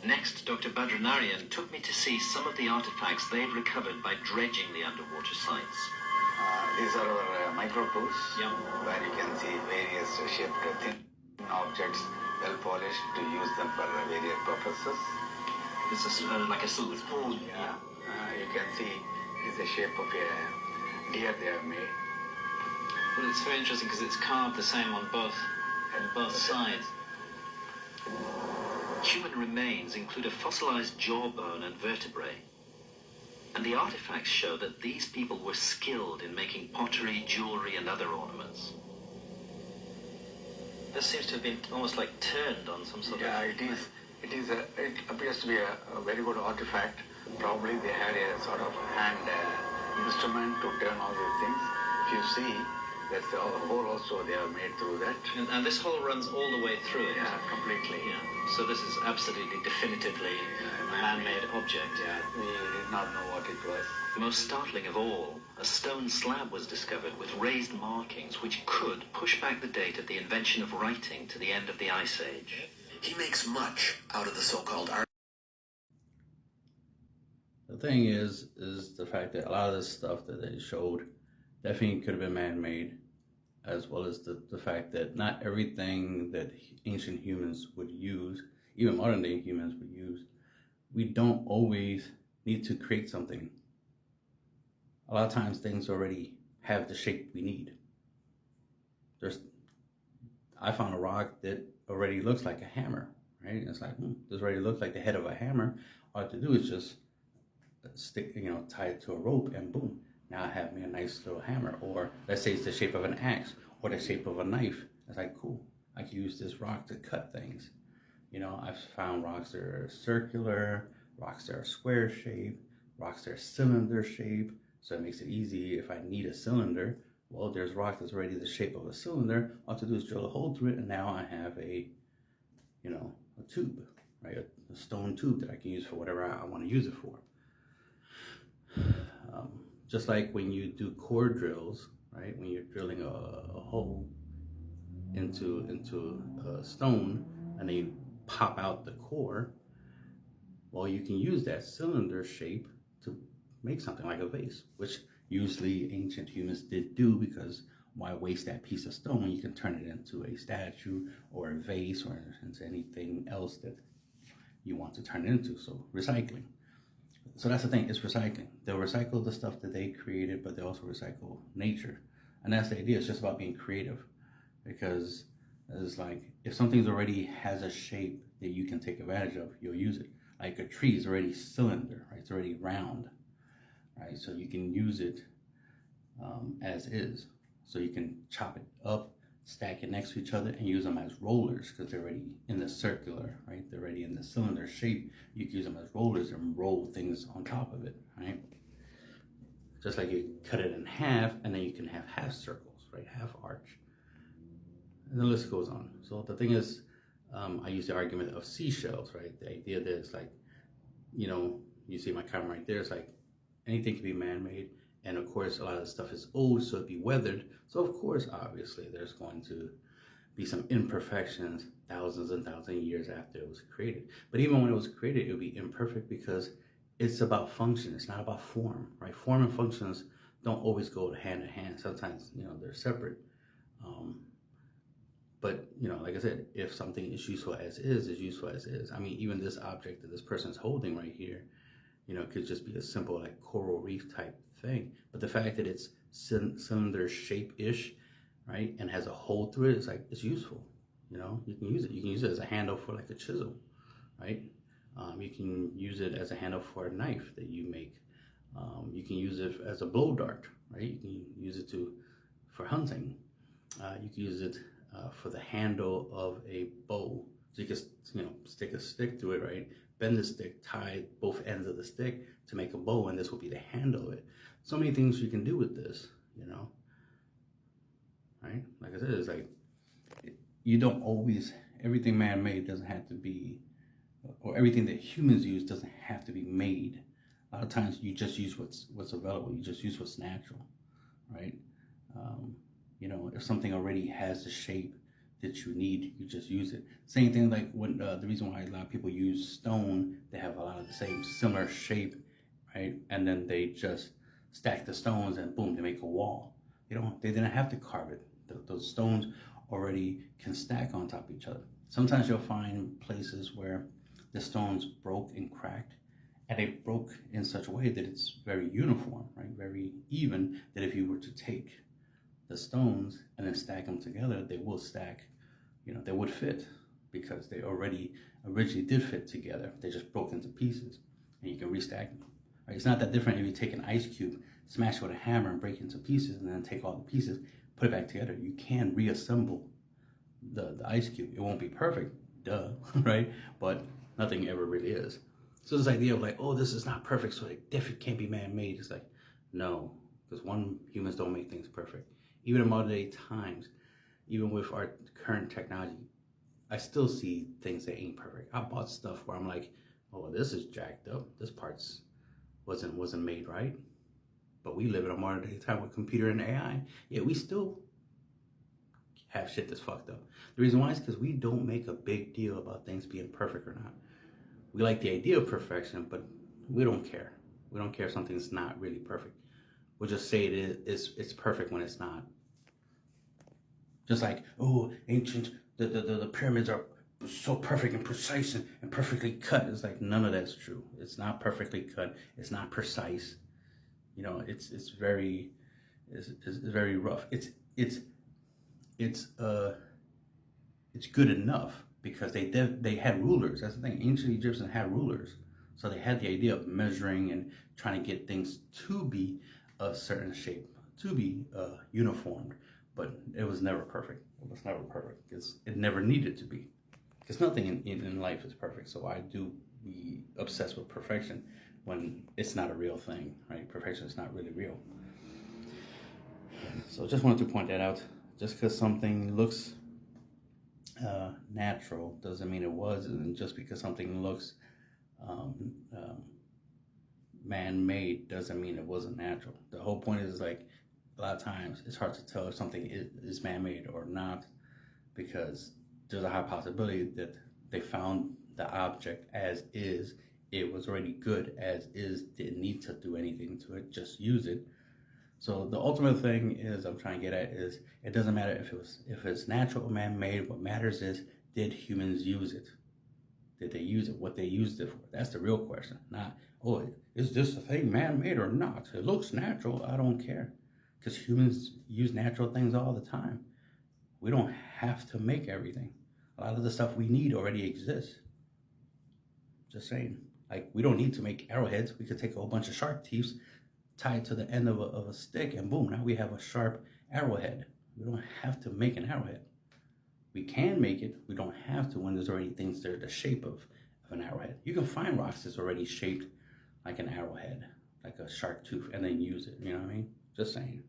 Next, Dr. Badranarian took me to see some of the artifacts they've recovered by dredging the underwater sites. These are our microtools, Yeah. where you can see various shaped thin objects, well polished, to use them for various purposes. This is like a silver spoon. Yeah. You can see it is the shape of a deer they have made. Well, it's very interesting because it's carved the same on both sides. Human remains include a fossilized jawbone and vertebrae. And the artifacts show that these people were skilled in making pottery, jewelry, and other ornaments. This seems to have been almost like turned on some sort of... Yeah, it is. It appears to be a very good artifact. Probably they had a sort of hand instrument to turn all these things. If you see, that's the hole also they have made through that. And this hole runs all the way through it? Yeah, completely. Yeah. So this is absolutely, definitively a man-made object. Yeah, we did not know what it was. Most startling of all, a stone slab was discovered with raised markings which could push back the date of the invention of writing to the end of the Ice Age. He makes much out of the so-called art. The thing is the fact that a lot of this stuff that they showed definitely could have been man-made, as well as the fact that not everything that ancient humans would use, even modern day humans would use, we don't always need to create something. A lot of times things already have the shape we need. I found a rock that already looks like a hammer, right? And it's like, this already looks like the head of a hammer. All I have to do is just stick, tie it to a rope, and boom, now I have me a nice little hammer. Or let's say it's the shape of an axe or the shape of a knife. It's like, cool, I can use this rock to cut things. I've found rocks that are circular, rocks that are square shaped, rocks that are cylinder shaped. So it makes it easy if I need a cylinder. Well, there's rock that's already the shape of a cylinder. All I have to do is drill a hole through it, and now I have a tube, right? A stone tube that I can use for whatever I want to use it for. Just like when you do core drills, right? When you're drilling a hole into a stone, and then you pop out the core, well, you can use that cylinder shape to make something like a vase, which usually ancient humans did do, because why waste that piece of stone when you can turn it into a statue or a vase or into anything else that you want to turn it into. So recycling. So that's the thing, it's recycling. They'll recycle the stuff that they created, but they also recycle nature. And that's the idea. It's just about being creative, because it's like, if something's already has a shape that you can take advantage of, you'll use it. Like a tree is already cylinder, right? It's already round, right? So you can use it as is. So you can chop it up, stack it next to each other, and use them as rollers, because they're already in the circular, right? They're already in the cylinder shape. You can use them as rollers and roll things on top of it, right? Just like you cut it in half, and then you can have half circles, right? Half arch. And the list goes on. So the thing is, I use the argument of seashells, right? The idea that it's like, you see my camera right there, it's like anything can be man-made. And of course, a lot of the stuff is old, so it'd be weathered. So of course, obviously, there's going to be some imperfections thousands and thousands of years after it was created. But even when it was created, it would be imperfect, because it's about function. It's not about form, right? Form and functions don't always go hand in hand. Sometimes, they're separate. But, like I said, if something is useful as is useful as is. I mean, even this object that this person's holding right here, it could just be a simple like coral reef type thing. But the fact that it's cylinder shape-ish, right, and has a hole through it, it's useful. You can use it. You can use it as a handle for like a chisel, right? You can use it as a handle for a knife that you make. You can use it as a blow dart, right? You can use it for hunting. You can use it for the handle of a bow. So you can, stick a stick through it, right? Bend the stick, tie both ends of the stick to make a bow, and this will be the handle of it. So many things you can do with this, right? Like I said, it's like, you don't always, everything man-made doesn't have to be, or everything that humans use doesn't have to be made. A lot of times you just use what's available. You just use what's natural, right? If something already has the shape that you need. You just use it. Same thing like when the reason why a lot of people use stone, they have a lot of the same similar shape, right? And then they just stack the stones and boom, they make a wall. They didn't have to carve it. Those stones already can stack on top of each other. Sometimes you'll find places where the stones broke and cracked, and they broke in such a way that it's very uniform, right? Very even, that if you were to take the stones and then stack them together, they will stack, they would fit because they originally did fit together. They just broke into pieces and you can restack them. Right? It's not that different if you take an ice cube, smash it with a hammer and break it into pieces and then take all the pieces, put it back together. You can reassemble the ice cube. It won't be perfect, duh, right? But nothing ever really is. So this idea of like, oh, this is not perfect, so it definitely can't be man-made. It's like, no, because humans don't make things perfect. Even in modern day times, even with our current technology, I still see things that ain't perfect. I bought stuff where I'm like, oh, this is jacked up. This part's wasn't made right. But we live in a modern day time with computer and AI. Yeah, we still have shit that's fucked up. The reason why is because we don't make a big deal about things being perfect or not. We like the idea of perfection, but we don't care. We don't care if something's not really perfect. We'll just say it's perfect when it's not. Just like, oh, the pyramids are so perfect and precise and perfectly cut. It's like, none of that's true. It's not perfectly cut. It's not precise. It's very rough. It's good enough because they had rulers. That's the thing. Ancient Egyptians had rulers, so they had the idea of measuring and trying to get things to be a certain shape, to be uniformed. But it was never perfect. It was never perfect because it never needed to be. Because nothing in life is perfect. So why do we obsess with perfection when it's not a real thing, right? Perfection is not really real. So just wanted to point that out. Just because something looks natural doesn't mean it was, and just because something looks man-made doesn't mean it wasn't natural. The whole point is like, a lot of times it's hard to tell if something is man-made or not, because there's a high possibility that they found the object as is. It was already good as is, didn't need to do anything to it, just use it. So the ultimate thing is I'm trying to get at is, it doesn't matter if it's natural or man-made. What matters is, did humans use it? Did they use it? What they used it for? That's the real question. Not, oh, is this a thing man-made or not? It looks natural. I don't care. Because humans use natural things all the time. We don't have to make everything. A lot of the stuff we need already exists. Just saying. Like, we don't need to make arrowheads. We could take a whole bunch of shark teeth, tie it to the end of a stick, and boom, now we have a sharp arrowhead. We don't have to make an arrowhead. We can make it. We don't have to when there's already things that are the shape of an arrowhead. You can find rocks that's already shaped like an arrowhead, like a shark tooth, and then use it. You know what I mean? Just saying.